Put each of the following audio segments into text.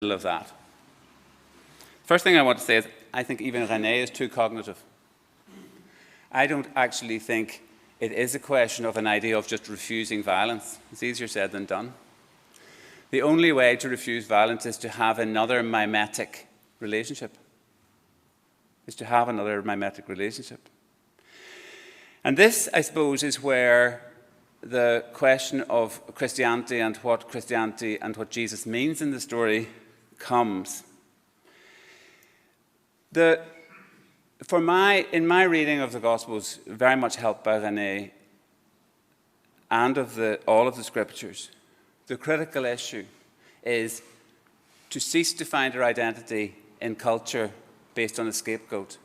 middle of that. First thing I want to say is I think even René is too cognitive. I don't actually think it is a question of an idea of just refusing violence. It's easier said than done. The only way to refuse violence is to have another mimetic relationship. And this, I suppose, is where the question of Christianity and what Jesus means in the story comes. In my reading of the Gospels, very much helped by René and of all of the Scriptures, the critical issue is to cease to find our identity in culture based on a scapegoat,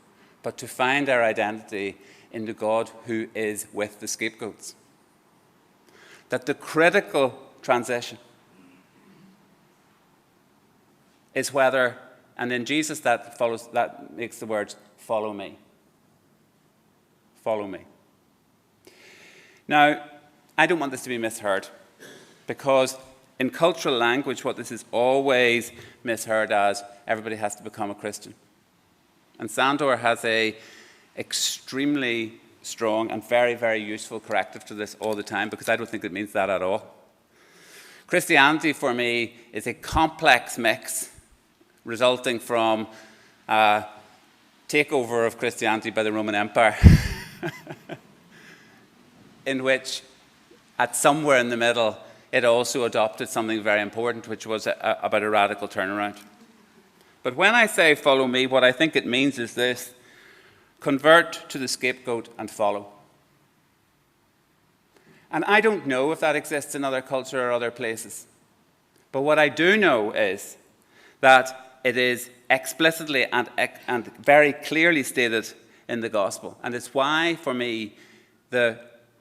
but to find our identity in the God who is with the scapegoats. That the critical transition is whether, and in Jesus that makes the words, follow me. Follow me. Now, I don't want this to be misheard, because in cultural language, what this is always misheard as, everybody has to become a Christian. And Sandor has a extremely strong and very, very useful corrective to this all the time, because I don't think it means that at all. Christianity, for me, is a complex mix resulting from takeover of Christianity by the Roman Empire, in which, at somewhere in the middle, it also adopted something very important, which was about a radical turnaround. But when I say follow me, what I think it means is this: convert to the scapegoat and follow. And I don't know if that exists in other cultures or other places. But what I do know is that it is explicitly and very clearly stated in the gospel. And it's why, for me, the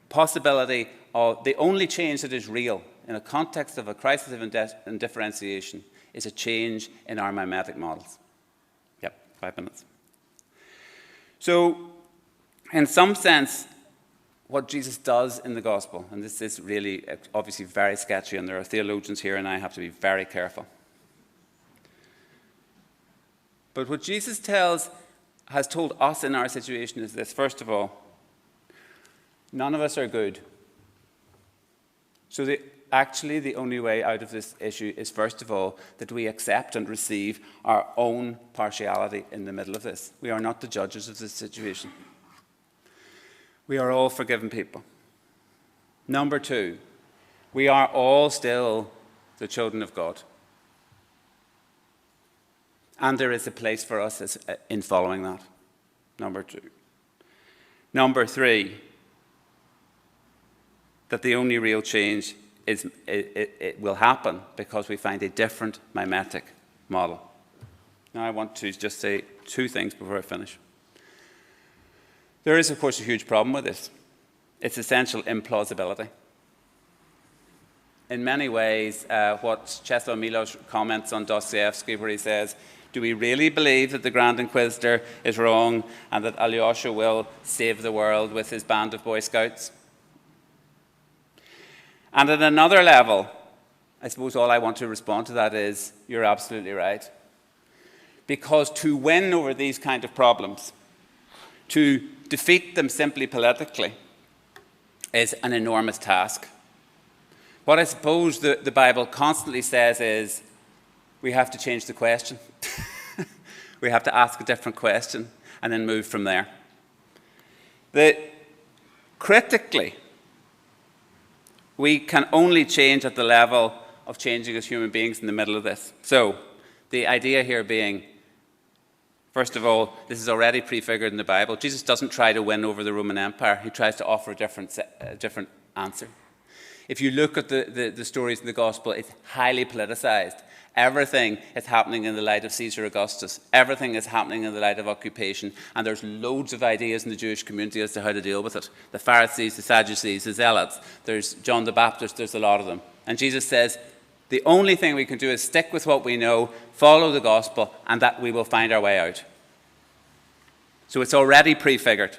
possibility of the only change that is real in a context of a crisis of indifferentiation is a change in our mimetic models. Yep, 5 minutes. So, in some sense, what Jesus does in the gospel, and this is really obviously very sketchy, and there are theologians here, and I have to be very careful. But what Jesus has told us in our situation is this: first of all, none of us are good. So actually the only way out of this issue is, first of all, that we accept and receive our own partiality in the middle of this. We are not the judges of this situation. We are all forgiven people. Number two, we are all still the children of God. And there is a place for us in following that. Number two. Number three, that the only real change it will happen because we find a different mimetic model. Now I want to just say two things before I finish. There is, of course, a huge problem with this. It's essential implausibility. In many ways, what Czesław Miłosz comments on Dostoevsky, where he says, do we really believe that the Grand Inquisitor is wrong and that Alyosha will save the world with his band of Boy Scouts? And at another level, I suppose all I want to respond to that is, you're absolutely right. Because to win over these kind of problems, to defeat them simply politically, is an enormous task. What I suppose the Bible constantly says is, we have to change the question. We have to ask a different question and then move from there. Critically, we can only change at the level of changing as human beings in the middle of this. So, the idea here being, first of all, this is already prefigured in the Bible. Jesus doesn't try to win over the Roman Empire. He tries to offer a different answer. If you look at the stories in the Gospel, it's highly politicized. Everything is happening in the light of Caesar Augustus. Everything is happening in the light of occupation. And there's loads of ideas in the Jewish community as to how to deal with it. The Pharisees, the Sadducees, the Zealots. There's John the Baptist. There's a lot of them. And Jesus says, the only thing we can do is stick with what we know, follow the gospel, and that we will find our way out. So it's already prefigured.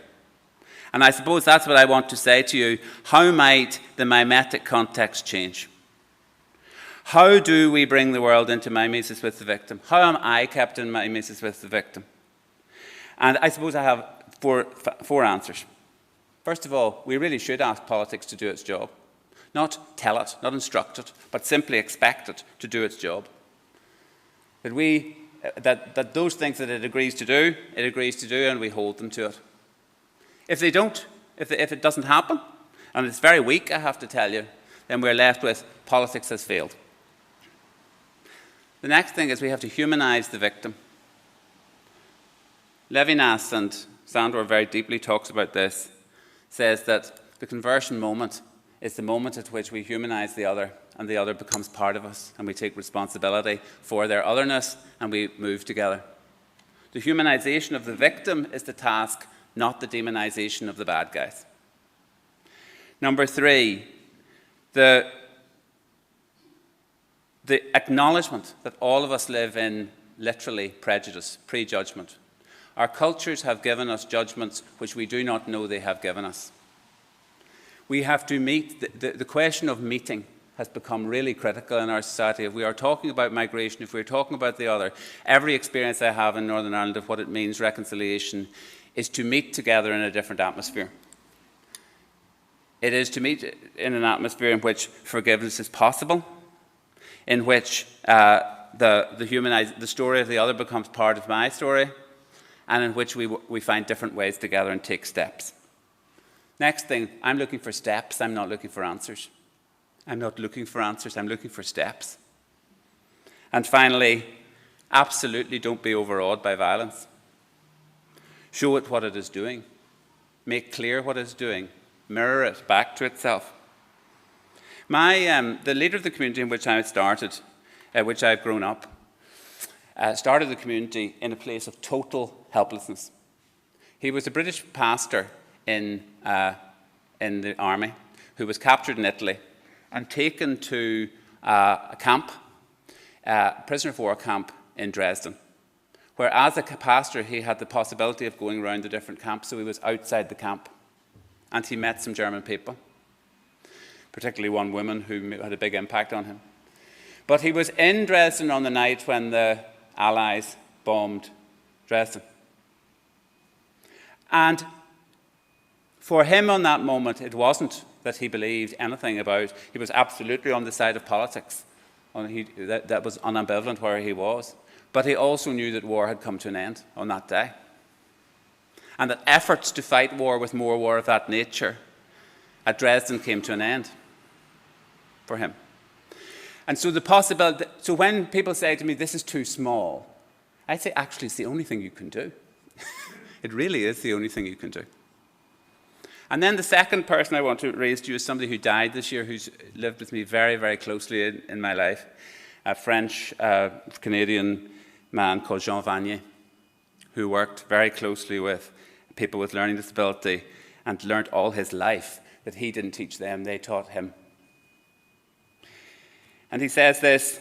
And I suppose that's what I want to say to you. How might the mimetic context change? How do we bring the world into mimesis with the victim? How am I kept in mimesis with the victim? And I suppose I have four answers. First of all, we really should ask politics to do its job. Not tell it, not instruct it, but simply expect it to do its job. That those things that it agrees to do, and we hold them to it. If they don't, if it doesn't happen, and it's very weak, I have to tell you, then we're left with politics has failed. The next thing is we have to humanize the victim. Levinas, and Sandor very deeply talks about this, says that the conversion moment is the moment at which we humanize the other, and the other becomes part of us, and we take responsibility for their otherness, and we move together. The humanization of the victim is the task, not the demonization of the bad guys. Number 3, the acknowledgement that all of us live in, literally, prejudice, prejudgment. Our cultures have given us judgments which we do not know they have given us. We have to meet, the question of meeting has become really critical in our society. If we are talking about migration, if we're talking about the other, every experience I have in Northern Ireland of what it means, reconciliation, is to meet together in a different atmosphere. It is to meet in an atmosphere in which forgiveness is possible, in which the story of the other becomes part of my story, and in which we find different ways together and take steps. Next thing, I'm looking for steps, I'm not looking for answers. I'm not looking for answers, I'm looking for steps. And finally, absolutely don't be overawed by violence. Show it what it is doing. Make clear what it's doing. Mirror it back to itself. The leader of the community in which I started, which I've grown up, started the community in a place of total helplessness. He was a British pastor in the army who was captured in Italy and taken to a camp, prisoner of war camp in Dresden, where as a pastor he had the possibility of going around the different camps, so he was outside the camp. And he met some German people, particularly one woman who had a big impact on him. But he was in Dresden on the night when the Allies bombed Dresden. And for him on that moment, it wasn't that he believed anything about, he was absolutely on the side of politics. That was unambivalent where he was. But he also knew that war had come to an end on that day. And that efforts to fight war with more war of that nature at Dresden came to an end for him. And so so when people say to me, this is too small, I say, actually, it's the only thing you can do. It really is the only thing you can do. And then the second person I want to raise to you is somebody who died this year, who's lived with me very, very closely in my life, a French-Canadian man called Jean Vanier, who worked very closely with people with learning disability and learnt all his life that he didn't teach them, they taught him. And he says this,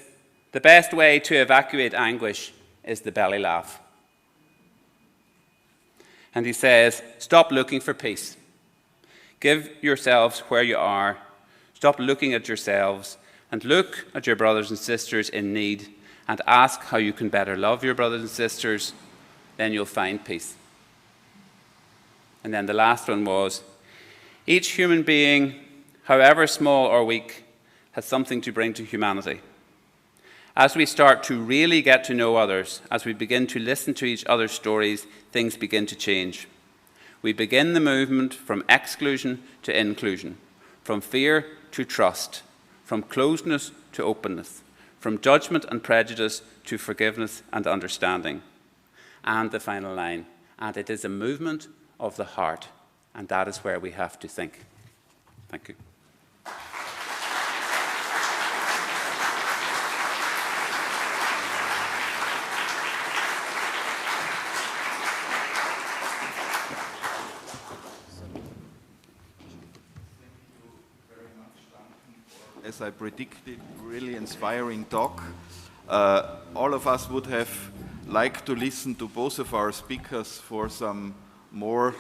the best way to evacuate anguish is the belly laugh. And he says, stop looking for peace. Give yourselves where you are. Stop looking at yourselves and look at your brothers and sisters in need and ask how you can better love your brothers and sisters. Then you'll find peace. And then the last one was, each human being, however small or weak, has something to bring to humanity. As we start to really get to know others, as we begin to listen to each other's stories, things begin to change. We begin the movement from exclusion to inclusion, from fear to trust, from closeness to openness, from judgment and prejudice to forgiveness and understanding. And the final line, and it is a movement of the heart, and that is where we have to think. Thank you. As I predicted, really inspiring talk. All of us would have liked to listen to both of our speakers for some more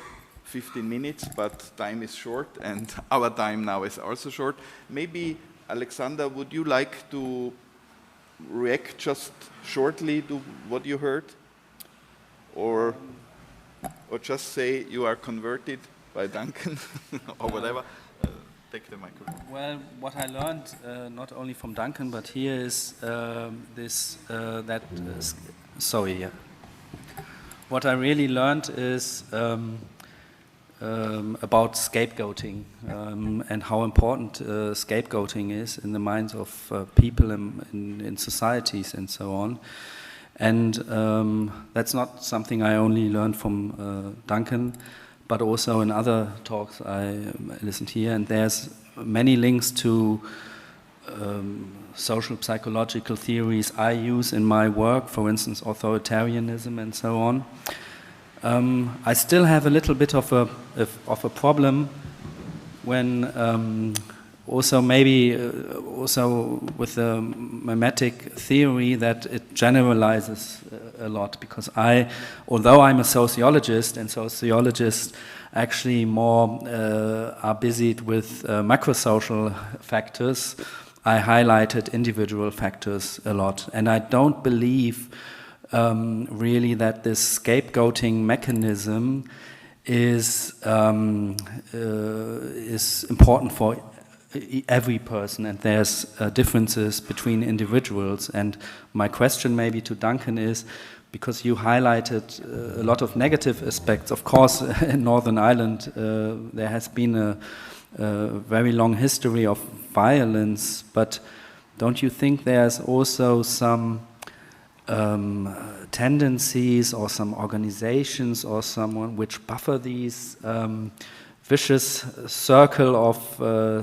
15 minutes, but time is short and our time now is also short. Maybe Alexander, would you like to react just shortly to what you heard? Or just say you are converted by Duncan or whatever? Take the microphone. Well, what I learned, not only from Duncan, but here is sorry, yeah. What I really learned is about scapegoating and how important scapegoating is in the minds of people in societies and so on. And that's not something I only learned from Duncan, but also in other talks I listened here. And there's many links to social psychological theories I use in my work, for instance, authoritarianism and so on. I still have a little bit of a problem when also maybe also with the magmatic theory that it generalizes a lot, because although I'm a sociologist, and sociologists actually more are busied with macrosocial factors, I highlighted individual factors a lot, and I don't believe really that this scapegoating mechanism is important for every person, and there's differences between individuals. And my question maybe to Duncan is, because you highlighted a lot of negative aspects, of course in Northern Ireland there has been a very long history of violence, but don't you think there's also some tendencies or some organizations or someone which buffer these vicious circle of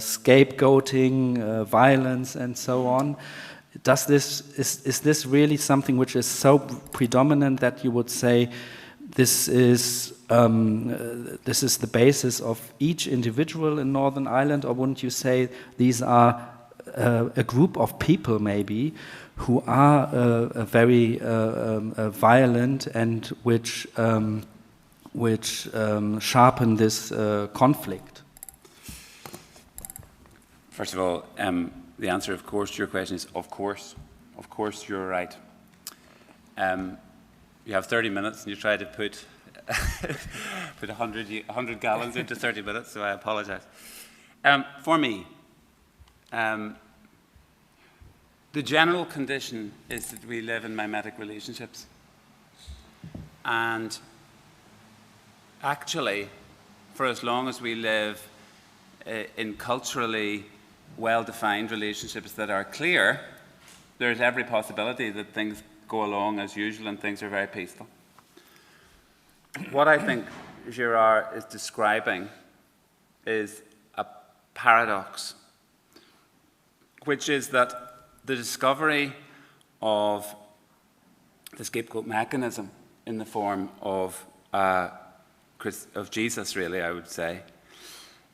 scapegoating, violence, and so on? Is this really something which is so predominant that you would say this is the basis of each individual in Northern Ireland, or wouldn't you say these are a group of people maybe who are very violent and which sharpen this conflict? First of all, the answer, of course, to your question is of course. Of course, you're right. You have 30 minutes and you try to put 100 gallons into 30 minutes, so I apologize. For me, the general condition is that we live in mimetic relationships. And actually, for as long as we live in culturally well-defined relationships that are clear, there's every possibility that things go along as usual and things are very peaceful. What I think Girard is describing is a paradox, which is that the discovery of the scapegoat mechanism in the form of Jesus, really, I would say,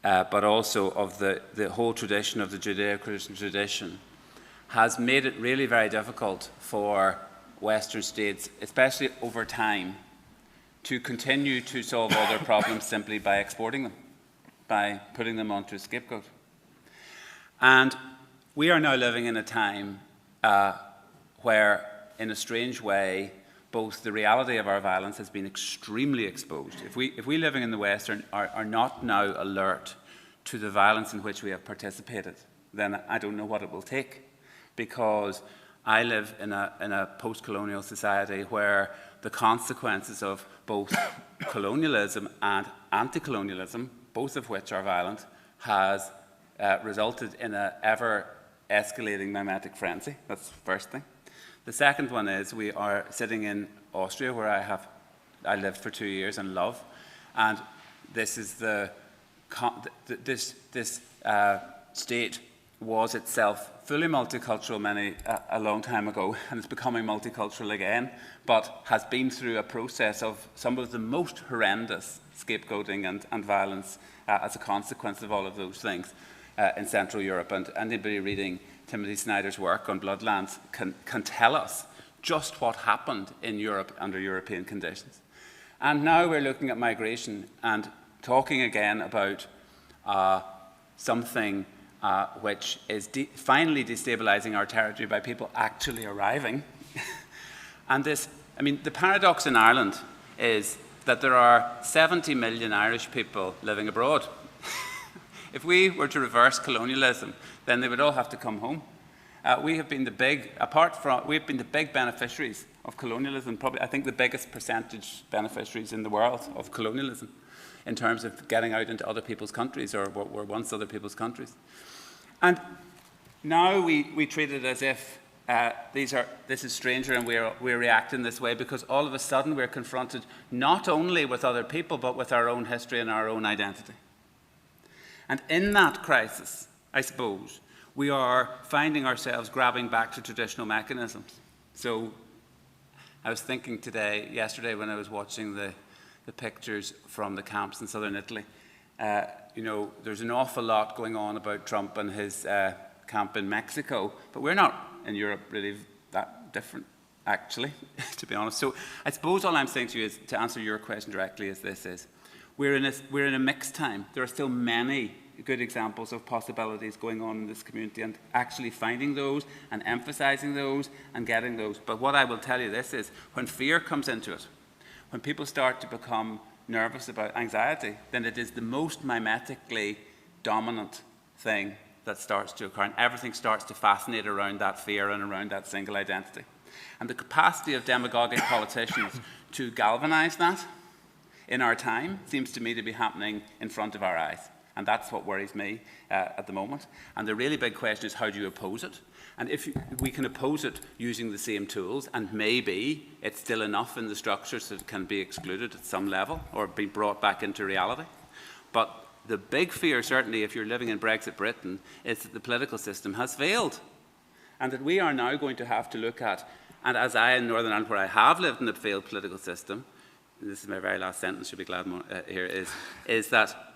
but also of the whole tradition of the Judeo-Christian tradition, has made it really very difficult for Western states, especially over time, to continue to solve all their problems simply by exporting them, by putting them onto a scapegoat. And we are now living in a time where, in a strange way, both the reality of our violence has been extremely exposed. If we living in the West are not now alert to the violence in which we have participated, then I don't know what it will take, because I live in a post-colonial society where the consequences of both colonialism and anti-colonialism, both of which are violent, has resulted in an ever-escalating mimetic frenzy. That's the first thing. The second one is we are sitting in Austria, where I lived for 2 years and love, and this is this state was itself fully multicultural a long time ago, and it's becoming multicultural again, but has been through a process of some of the most horrendous scapegoating and violence as a consequence of all of those things in Central Europe. And anybody reading Timothy Snyder's work on Bloodlands can tell us just what happened in Europe under European conditions. And now we're looking at migration and talking again about something which is finally destabilizing our territory by people actually arriving. And this, I mean, the paradox in Ireland is that there are 70 million Irish people living abroad. If we were to reverse colonialism, then they would all have to come home. We have been the big, we've been the big beneficiaries of colonialism, probably, I think, the biggest percentage beneficiaries in the world of colonialism in terms of getting out into other people's countries, or what were once other people's countries. And now we treat it as if this is stranger, and we're reacting this way because all of a sudden we're confronted not only with other people, but with our own history and our own identity. And in that crisis, I suppose, we are finding ourselves grabbing back to traditional mechanisms. So I was thinking yesterday when I was watching the pictures from the camps in southern Italy, you know, there's an awful lot going on about Trump and his camp in Mexico, but we're not in Europe really that different, actually, to be honest. So I suppose all I'm saying to you is, to answer your question directly, is this is, we're in a mixed time. There are still many good examples of possibilities going on in this community, and actually finding those and emphasizing those and getting those. But what I will tell you this is, when fear comes into it, when people start to become nervous about anxiety, then it is the most mimetically dominant thing that starts to occur, and everything starts to fascinate around that fear and around that single identity. And the capacity of demagogic politicians to galvanize that in our time seems to me to be happening in front of our eyes. And that's what worries me at the moment. And the really big question is, how do you oppose it? And if we can oppose it using the same tools, and maybe it's still enough in the structures that it can be excluded at some level or be brought back into reality. But the big fear, certainly if you're living in Brexit Britain, is that the political system has failed. And that we are now going to have to look at, and as I in Northern Ireland, where I have lived in a failed political system, and this is my very last sentence, you'll be glad here, is that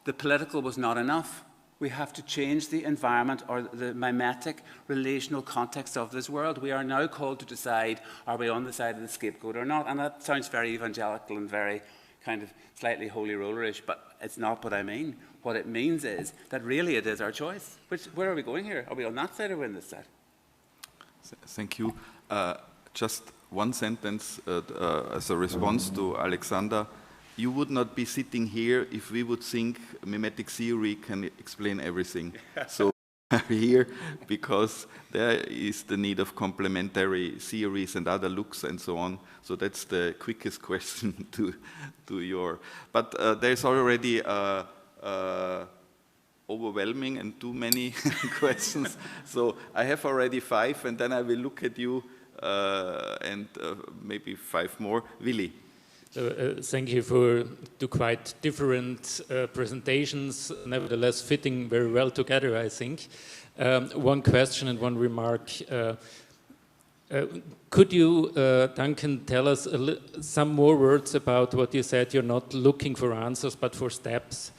the political was not enough. We have to change the environment or the mimetic relational context of this world. We are now called to decide, are we on the side of the scapegoat or not? And that sounds very evangelical and very kind of slightly holy rollerish, but it's not what I mean. What it means is that really it is our choice. Where are we going here? Are we on that side or are we on this side? Thank you. Just one sentence as a response to Alexander. You would not be sitting here if we would think mimetic theory can explain everything. So we're here because there is the need of complementary theories and other looks and so on. So that's the quickest question to your. But there's already overwhelming and too many questions. So I have already 5, and then I will look at you and maybe 5 more. Willy. Thank you for 2 quite different presentations, nevertheless fitting very well together, I think. One question and one remark. Could you, Duncan, tell us some more words about what you said? You're not looking for answers, but for steps.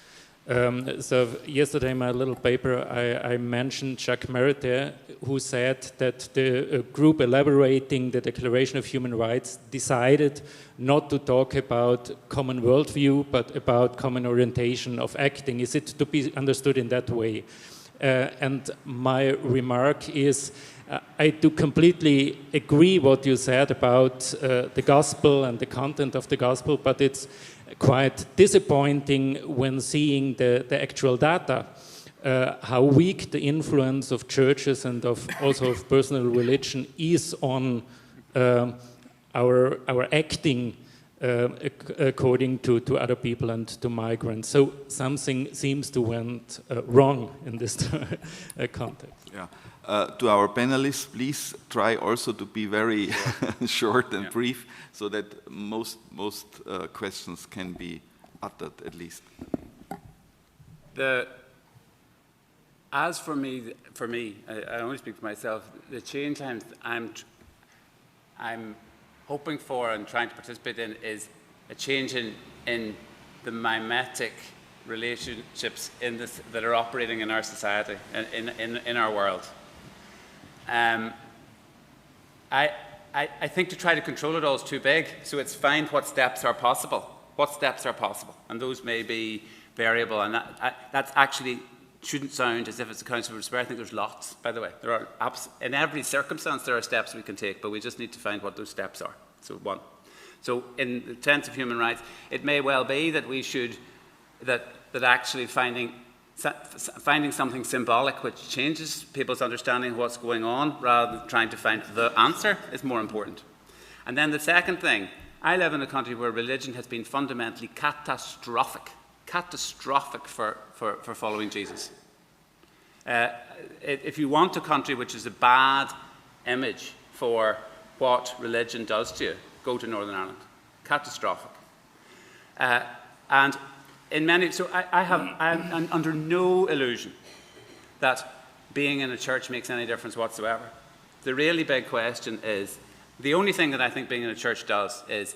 So yesterday in my little paper, I mentioned Jacques Maritain, who said that the group elaborating the Declaration of Human Rights decided not to talk about common worldview, but about common orientation of acting. Is it to be understood in that way? And my remark is, I do completely agree what you said about the gospel and the content of the gospel, but it's quite disappointing when seeing the actual data, how weak the influence of churches and also of personal religion is on our acting according to other people and to migrants. So something seems to went wrong in this context. Yeah. To our panelists, please try also to be very short and brief, so that most questions can be uttered at least. As for me, I only speak for myself. The change I'm hoping for and trying to participate in is a change in the mimetic relationships that are operating in our society, in our world. I think to try to control it all is too big, so it's find what steps are possible. What steps are possible? And those may be variable, and that's actually shouldn't sound as if it's a council of despair. I think there's lots, by the way. There are in every circumstance there are steps we can take, but we just need to find what those steps are. So one. So in the sense of human rights, it may well be that we should, that actually finding something symbolic which changes people's understanding of what's going on rather than trying to find the answer is more important. And then the second thing, I live in a country where religion has been fundamentally catastrophic for following Jesus. If you want a country which is a bad image for what religion does to you, go to Northern Ireland. Catastrophic. And in many, so I'm under no illusion that being in a church makes any difference whatsoever. The really big question is, the only thing that I think being in a church does is,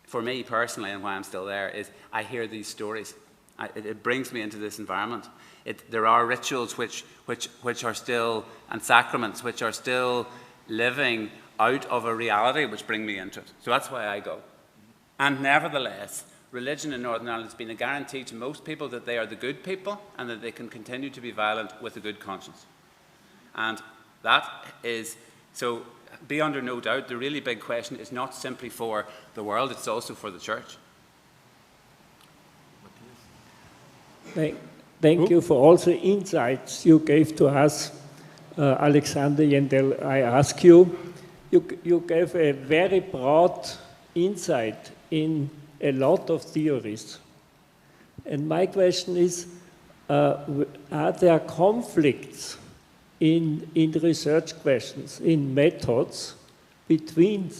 for me personally, and why I'm still there, is I hear these stories. It brings me into this environment. There are rituals which are still, and sacraments which are still living out of a reality which bring me into it. So that's why I go. And nevertheless, religion in Northern Ireland has been a guarantee to most people that they are the good people and that they can continue to be violent with a good conscience. And that is, so be under no doubt, the really big question is not simply for the world, it's also for the church. Thank you for all the insights you gave to us. Alexander Yendell, I ask you, you gave a very broad insight in a lot of theories. And my question is, are there conflicts in research questions, in methods, between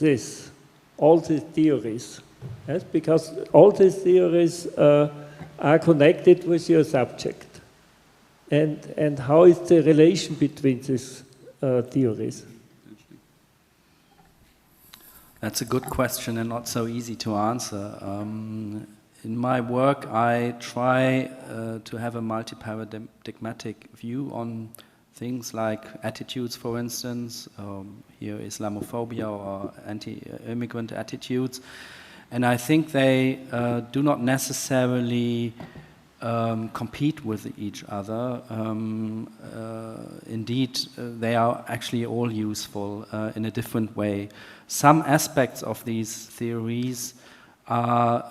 all these theories? Yes? Because all these theories are connected with your subject. And how is the relation between these theories? That's a good question and not so easy to answer. In my work, I try to have a multi-paradigmatic view on things like attitudes, for instance, here Islamophobia or anti-immigrant attitudes. And I think they do not necessarily compete with each other. Indeed, they are actually all useful in a different way. Some aspects of these theories are,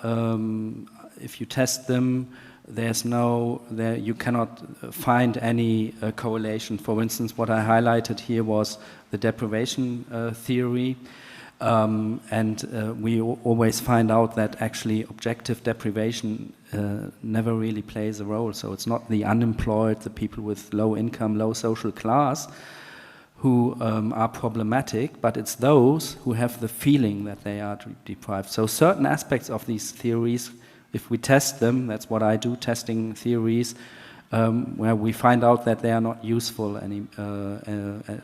if you test them, you cannot find any correlation. For instance, what I highlighted here was the deprivation theory. We always find out that actually objective deprivation never really plays a role. So it's not the unemployed, the people with low income, low social class who are problematic, but it's those who have the feeling that they are deprived. So certain aspects of these theories, if we test them, that's what I do, testing theories, where we find out that they are not useful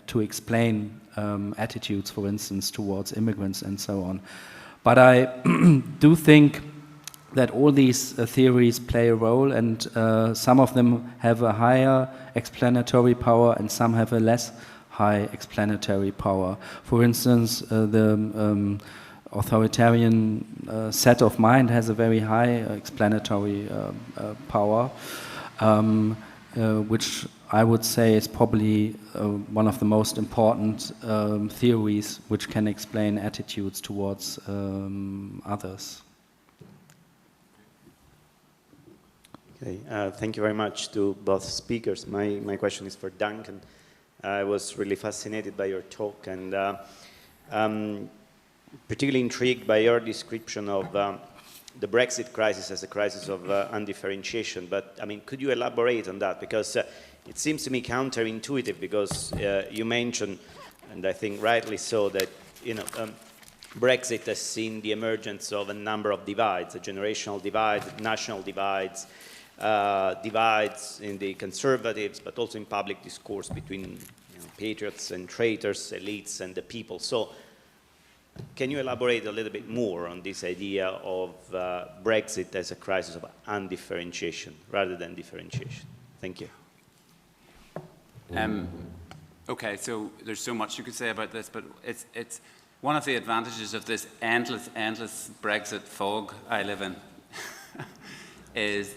to explain attitudes, for instance, towards immigrants and so on. But I do think that all these theories play a role, and some of them have a higher explanatory power and some have a less high explanatory power. For instance, the authoritarian set of mind has a very high explanatory power, which I would say is probably one of the most important theories which can explain attitudes towards others. Okay, thank you very much to both speakers. My question is for Duncan. I was really fascinated by your talk and particularly intrigued by your description of the Brexit crisis as a crisis of undifferentiation. But I mean, could you elaborate on that? Because it seems to me counterintuitive, because you mentioned, and I think rightly so, that Brexit has seen the emergence of a number of divides: a generational divide, national divides, divides in the conservatives, but also in public discourse between patriots and traitors, elites and the people. So can you elaborate a little bit more on this idea of Brexit as a crisis of undifferentiation rather than differentiation? Thank you. Okay, so there's so much you could say about this, but it's one of the advantages of this endless Brexit fog I live in is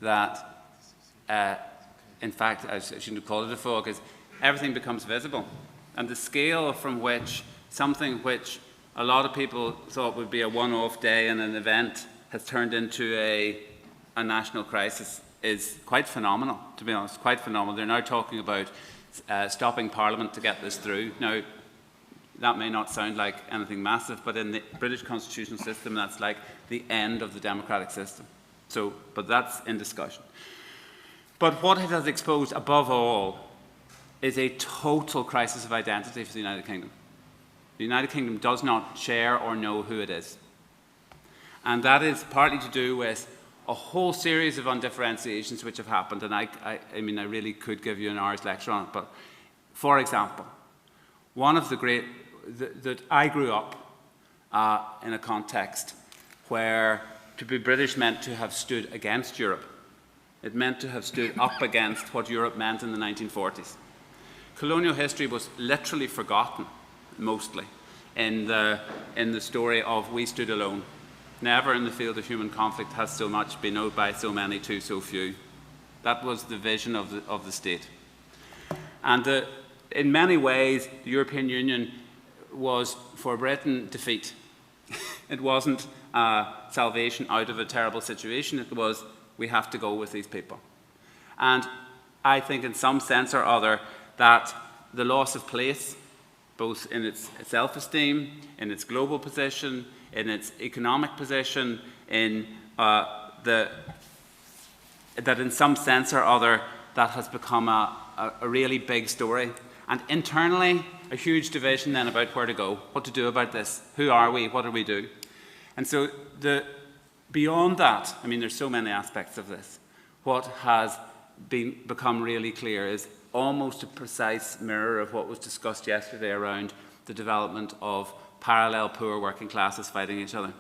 that in fact, I shouldn't have called it a fog, is everything becomes visible. And the scale from which something which a lot of people thought would be a one-off day and an event has turned into a national crisis is quite phenomenal, to be honest, quite phenomenal. They're now talking about stopping Parliament to get this through. Now, that may not sound like anything massive, but in the British constitutional system, that's like the end of the democratic system. So, but that's in discussion. But what it has exposed above all is a total crisis of identity for the United Kingdom. The United Kingdom does not share or know who it is. And that is partly to do with a whole series of undifferentiations which have happened, and I mean, I really could give you an hour's lecture on it, but for example, one of the great, that I grew up in a context where to be British meant to have stood against Europe. It meant to have stood up against what Europe meant in the 1940s. Colonial history was literally forgotten, mostly, in the story of we stood alone. Never in the field of human conflict has so much been owed by so many to so few. That was the vision of the state. And in many ways, the European Union was, for Britain, defeat. It wasn't salvation out of a terrible situation. It was, we have to go with these people. And I think in some sense or other that the loss of place, both in its self-esteem, in its global position, in its economic position, in that in some sense or other that has become a really big story. And internally, a huge division then about where to go, what to do about this, who are we, what do we do? And so beyond that, I mean, there's so many aspects of this. What has become really clear is almost a precise mirror of what was discussed yesterday around the development of parallel poor working classes fighting each other.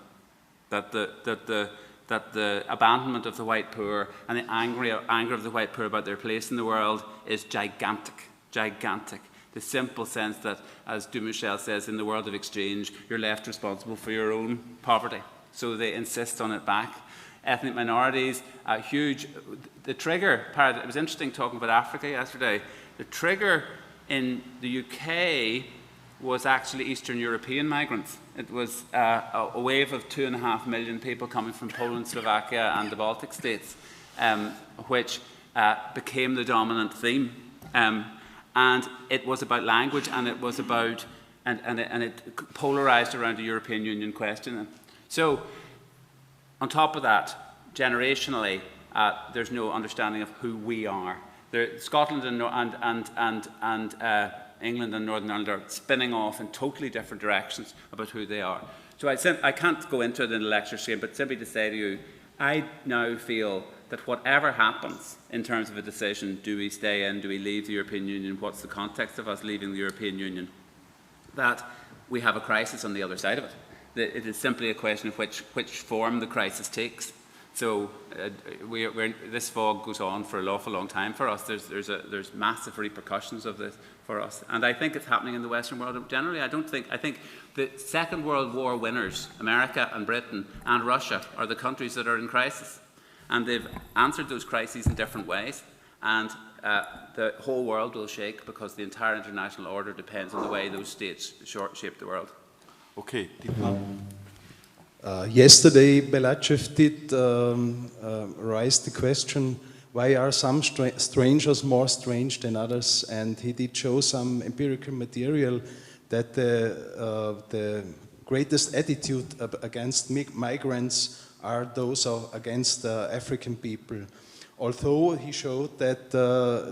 That the abandonment of the white poor and the anger of the white poor about their place in the world is gigantic, gigantic. The simple sense that, as Dumichel says, in the world of exchange, you're left responsible for your own poverty. So they insist on it back. Ethnic minorities, huge. The trigger, it was interesting talking about Africa yesterday. The trigger in the UK was actually Eastern European migrants. It was a wave of 2.5 million people coming from Poland, Slovakia, and the Baltic states, which became the dominant theme. And it was about language, and it was about, and it polarized around the European Union question. So, on top of that, generationally, there's no understanding of who we are. Scotland and England and Northern Ireland are spinning off in totally different directions about who they are. So I can't go into it in a lecture stream, but simply to say to you, I now feel that whatever happens in terms of a decision, do we stay in, do we leave the European Union, what's the context of us leaving the European Union, that we have a crisis on the other side of it. It is simply a question of which form the crisis takes. So this fog goes on for an awful long time for us. There's massive repercussions of this for us. And I think it's happening in the Western world generally. I think the Second World War winners, America and Britain and Russia, are the countries that are in crisis. And they've answered those crises in different ways. And the whole world will shake because the entire international order depends on the way those states shape the world. Okay. Yesterday, Belachev did raise the question, why are some strangers more strange than others? And he did show some empirical material that the greatest attitude against migrants are those against African people. Although he showed that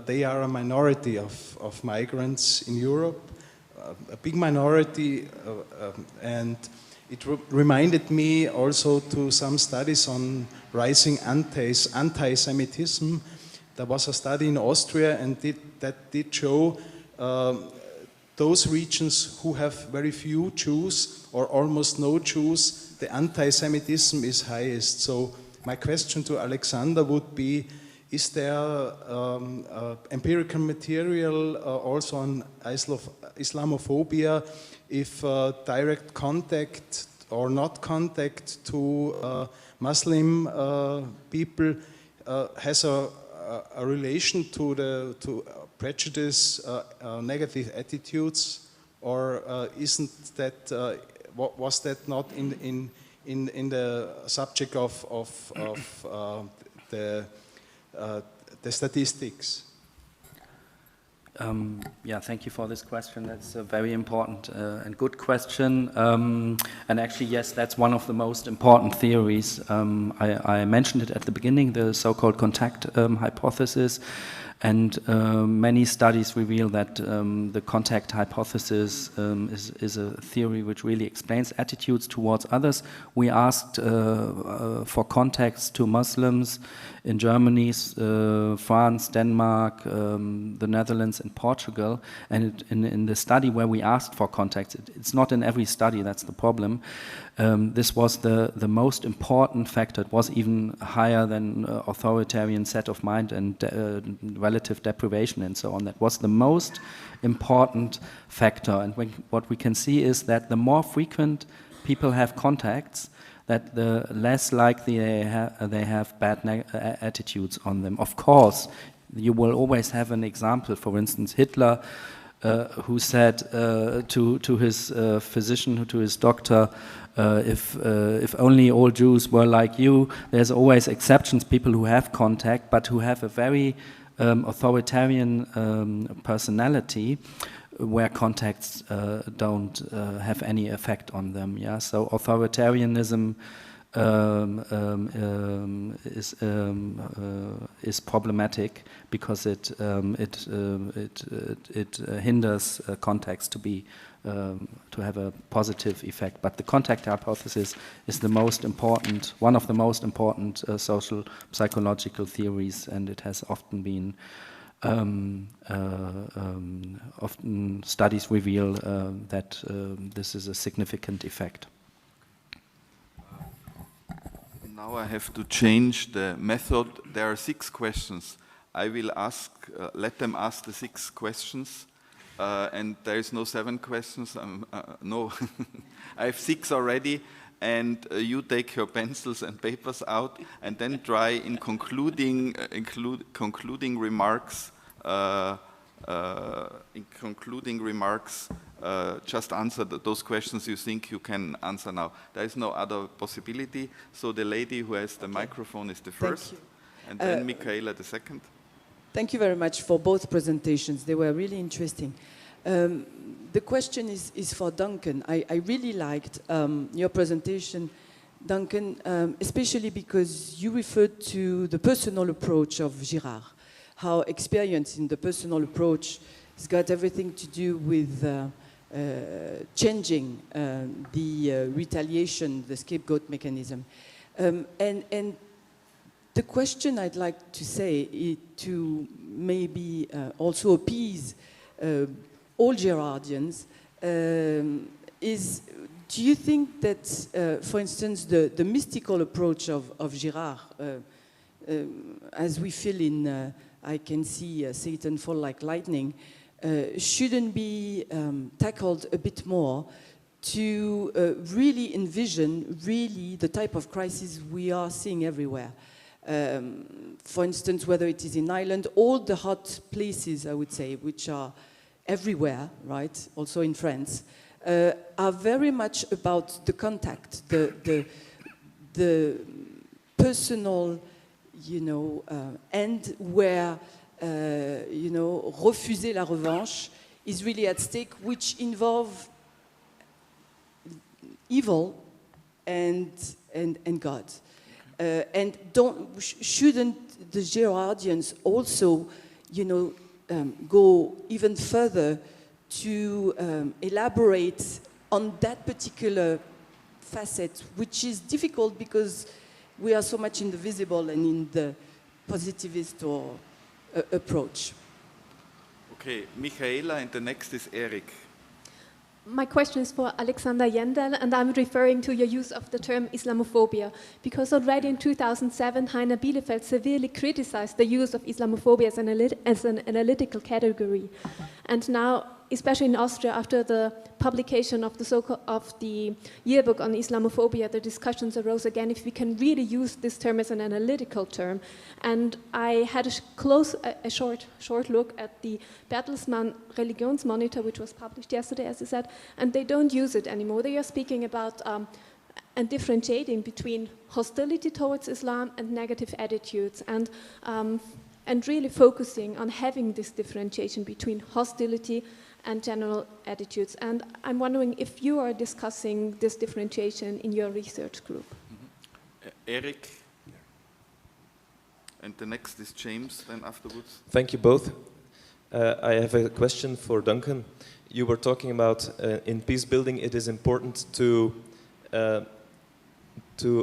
they are a minority of migrants in Europe, a big minority, and it reminded me also to some studies on rising anti-Semitism. There was a study in Austria and that did show those regions who have very few Jews or almost no Jews, the anti-Semitism is highest. So my question to Alexander would be, is there empirical material also on Islamophobia, if direct contact or not contact to Muslim people has a a relation to prejudice, negative attitudes, or isn't that was that not in the subject of the statistics? Yeah, thank you for this question. That's a very important and good question. And actually, yes, that's one of the most important theories. I mentioned it at the beginning, the so-called contact hypothesis. And many studies reveal that the contact hypothesis is a theory which really explains attitudes towards others. We asked for contacts to Muslims in Germany, France, Denmark, the Netherlands, and Portugal. And in the study where we asked for contacts, it's not in every study, that's the problem. This was the most important factor. It was even higher than authoritarian set of mind and relative deprivation and so on. That was the most important factor. And what we can see is that the more frequent people have contacts, that the less likely they have bad attitudes on them. Of course, you will always have an example. For instance, Hitler, who said to his physician, to his doctor, if only all Jews were like you. There's always exceptions, people who have contact, but who have a very authoritarian personality, where contacts don't have any effect on them. Yeah, so authoritarianism is problematic because it hinders contacts to be to have a positive effect. But the contact hypothesis is the most important, one of the most important social psychological theories, and it has often been often studies reveal that this is a significant effect. Now I have to change the method. There are 6 questions. I will ask, let them ask the 6 questions, and there is no 7 questions. No, I have 6 already, and you take your pencils and papers out, and then try in concluding remarks. Just answer those questions you think you can answer now. There is no other possibility. So the lady who has the microphone is the first, and then Michaela the second. Thank you very much for both presentations. They were really interesting. The question is for Duncan. I really liked your presentation, Duncan, especially because you referred to the personal approach of Girard, how experience in the personal approach has got everything to do with changing the retaliation, the scapegoat mechanism. And the question I'd like to say is to maybe also appease all Girardians is, do you think that, for instance, the mystical approach of Girard, as we feel in I Can See Satan Fall Like Lightning, shouldn't be tackled a bit more to really envision the type of crisis we are seeing everywhere? For instance, whether it is in Ireland, all the hot places, I would say, which are everywhere, right, also in France, are very much about the contact, the personal, and where, refuser la revanche is really at stake, which involve evil and God. And shouldn't the Girardians also, go even further to elaborate on that particular facet, which is difficult because we are so much in the visible and in the positivist or approach. Okay, Michaela, and the next is Eric. My question is for Alexander Yendell, and I'm referring to your use of the term Islamophobia, because already in 2007, Heiner Bielefeld severely criticized the use of Islamophobia as an analytical category. And now especially in Austria, after the publication of the yearbook on Islamophobia, the discussions arose again if we can really use this term as an analytical term. And I had a short look at the Bertelsmann Religionsmonitor, which was published yesterday, as I said, and they don't use it anymore. They are speaking about and differentiating between hostility towards Islam and negative attitudes, and really focusing on having this differentiation between hostility and general attitudes. And I'm wondering if you are discussing this differentiation in your research group. Eric, and the next is James, then afterwards. Thank you both. I have a question for Duncan. You were talking about in peace building it is important to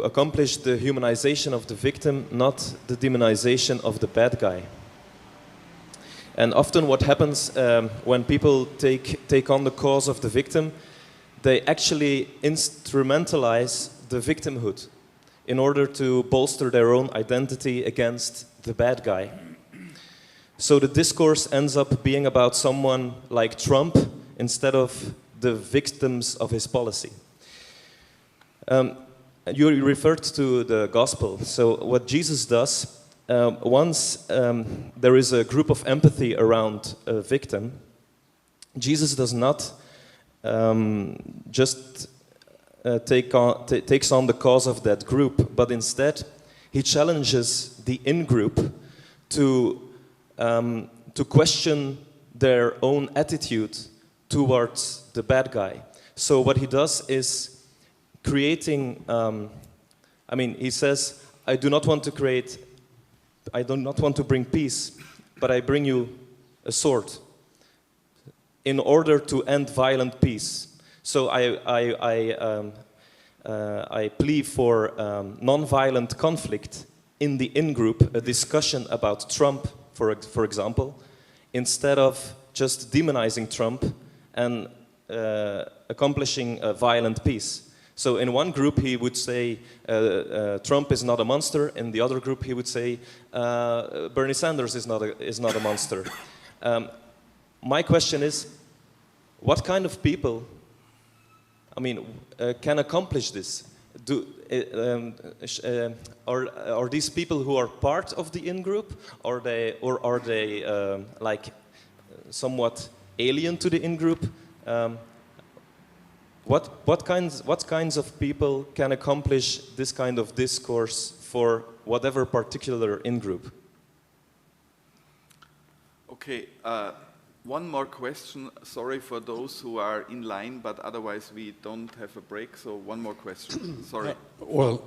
accomplish the humanization of the victim, not the demonization of the bad guy. And often what happens when people take on the cause of the victim, they actually instrumentalize the victimhood in order to bolster their own identity against the bad guy. So the discourse ends up being about someone like Trump instead of the victims of his policy. You referred to the gospel. So what Jesus does, once there is a group of empathy around a victim, Jesus does not just takes on the cause of that group, but instead he challenges the in-group to question their own attitude towards the bad guy. So what he does is creating, he says, I do not want to bring peace, but I bring you a sword in order to end violent peace. So I plea for non-violent conflict in the in-group, a discussion about Trump, for example, instead of just demonizing Trump and accomplishing a violent peace. So in one group he would say Trump is not a monster. In the other group he would say Bernie Sanders is not a monster. My question is, what kind of people, can accomplish this? Are these people who are part of the in-group, or are they like somewhat alien to the in-group? What kinds of people can accomplish this kind of discourse for whatever particular in-group? Okay, one more question. Sorry for those who are in line, but otherwise we don't have a break, so one more question. Sorry. Well,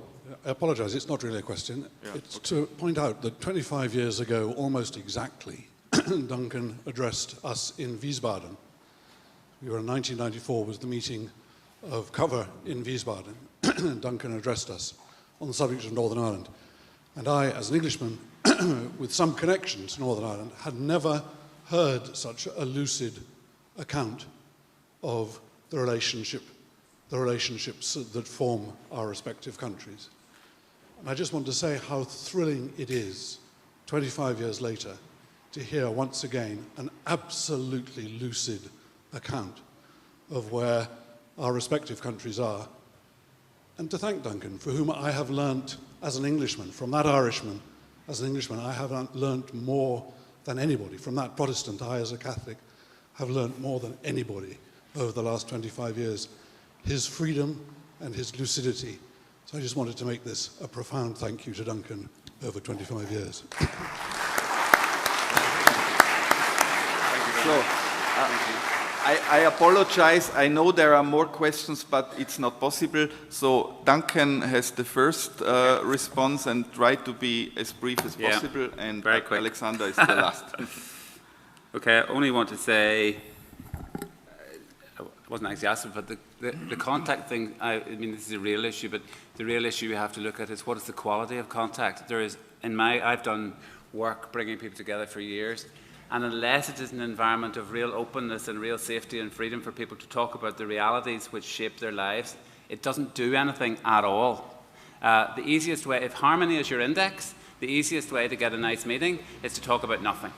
I apologize, it's not really a question. Yeah, it's to point out that 25 years ago, almost exactly, Duncan addressed us in Wiesbaden. We were in 1994, was the meeting of COV&R in Wiesbaden. Duncan addressed us on the subject of Northern Ireland. And I, as an Englishman, with some connection to Northern Ireland, had never heard such a lucid account of the relationships that form our respective countries. And I just want to say how thrilling it is, 25 years later, to hear once again an absolutely lucid account of where our respective countries are, and to thank Duncan, for whom I have learnt as an Englishman, from that Irishman, as an Englishman, I have learnt more than anybody. From that Protestant, I, as a Catholic, have learnt more than anybody over the last 25 years. His freedom and his lucidity. So I just wanted to make this a profound thank you to Duncan over 25 years. So, I apologize. I know there are more questions, but it's not possible. So Duncan has the first response and try to be as brief as possible. And very quick. Alexander is the last. Okay, I only want to say, I wasn't actually asked, but the contact thing, this is a real issue, but the real issue we have to look at is what is the quality of contact. There is, I've done work bringing people together for years, and unless it is an environment of real openness and real safety and freedom for people to talk about the realities which shape their lives, it doesn't do anything at all. The easiest way, if harmony is your index, the easiest way to get a nice meeting is to talk about nothing.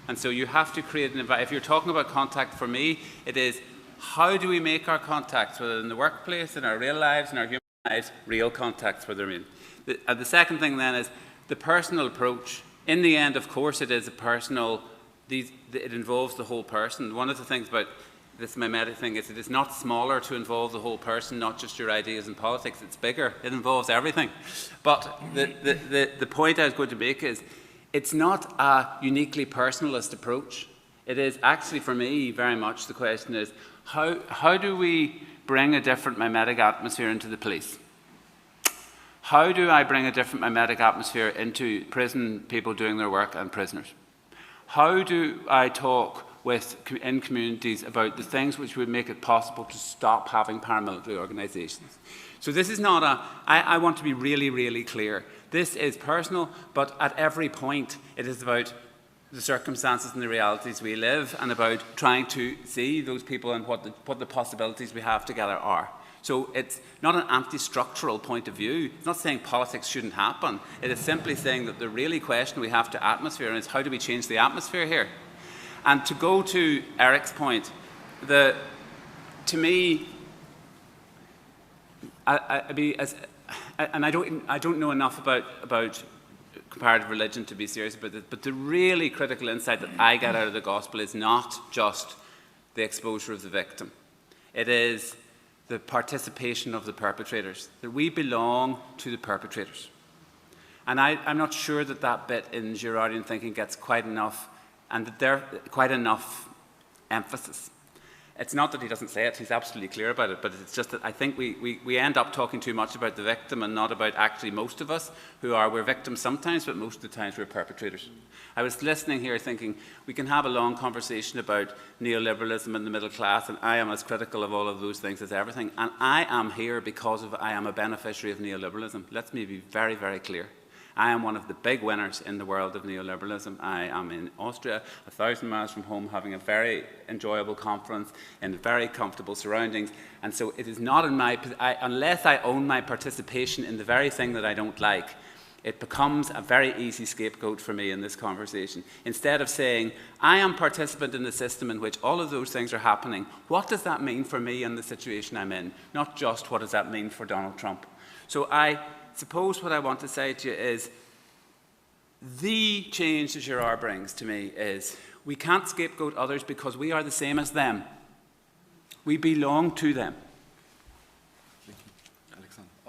And so you have to create an environment. If you're talking about contact, for me, it is how do we make our contacts, whether in the workplace, in our real lives, in our human lives, real contacts, whether in. The second thing then is the personal approach. In the end, of course, it is a personal, it involves the whole person. One of the things about this mimetic thing is it is not smaller to involve the whole person, not just your ideas and politics. It's bigger. It involves everything. But the point I was going to make is it's not a uniquely personalist approach. It is actually, for me, very much the question is how do we bring a different mimetic atmosphere into the police? How do I bring a different mimetic atmosphere into prison people doing their work and prisoners? How do I talk in communities about the things which would make it possible to stop having paramilitary organizations? So this is not I want to be really, really clear. This is personal, but at every point it is about the circumstances and the realities we live and about trying to see those people and what the possibilities we have together are. So it's not an anti-structural point of view. It's not saying politics shouldn't happen. It is simply saying that the really question we have to atmosphere is how do we change the atmosphere here? And to go to Eric's point, to me, I don't know enough about comparative religion to be serious about this, but the really critical insight that I get out of the gospel is not just the exposure of the victim. It is the participation of the perpetrators, that we belong to the perpetrators. And I'm not sure that bit in Girardian thinking gets quite enough, and that there's quite enough emphasis. It's not that he doesn't say it, he's absolutely clear about it, but it's just that I think we end up talking too much about the victim and not about actually most of us we're victims sometimes, but most of the times we're perpetrators. I was listening here thinking we can have a long conversation about neoliberalism and the middle class, and I am as critical of all of those things as everything, and I am here because I am a beneficiary of neoliberalism. Let me be very, very clear. I am one of the big winners in the world of neoliberalism. I am in Austria, 1,000 miles from home, having a very enjoyable conference in very comfortable surroundings. And so it is not unless I own my participation in the very thing that I don't like, it becomes a very easy scapegoat for me in this conversation. Instead of saying, I am participant in the system in which all of those things are happening, what does that mean for me and the situation I'm in? Not just what does that mean for Donald Trump. So I suppose what I want to say to you is the change that Girard brings to me is we can't scapegoat others because we are the same as them. We belong to them.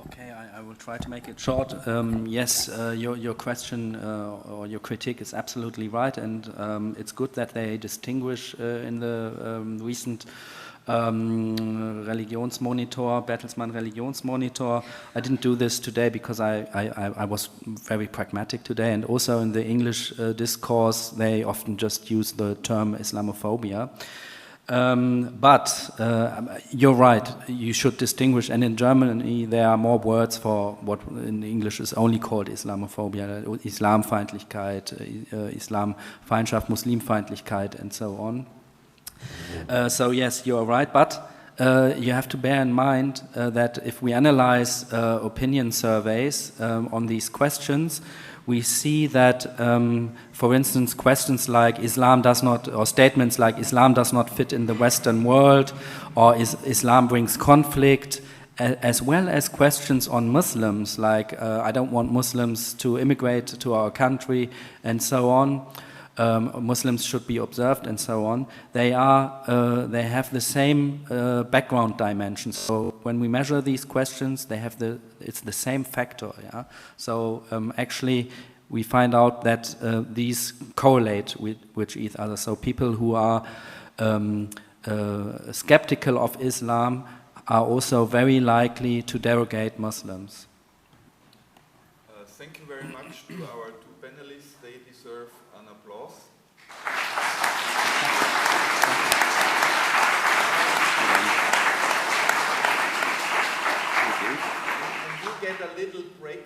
Okay, I will try to make it short. Yes, your question or your critique is absolutely right, and it's good that they distinguish in the recent Religionsmonitor, Bertelsmann Religionsmonitor. I didn't do this today because I was very pragmatic today, and also in the English discourse they often just use the term Islamophobia. But you're right, you should distinguish, and in Germany there are more words for what in English is only called Islamophobia, Islamfeindlichkeit, Islamfeindschaft, Muslimfeindlichkeit, and so on. So yes, you are right, but you have to bear in mind that if we analyze opinion surveys on these questions, we see that, for instance, questions like Islam does not, or statements like Islam does not fit in the Western world, or Islam brings conflict, as well as questions on Muslims, like I don't want Muslims to immigrate to our country, and so on. Muslims should be observed, and so on. They have the same background dimensions. So when we measure these questions, it's the same factor. Yeah. So actually, we find out that these correlate with each other. So people who are skeptical of Islam are also very likely to derogate Muslims. Thank you very much to our two panelists. They deserve an applause. Thank you. And you get a little break.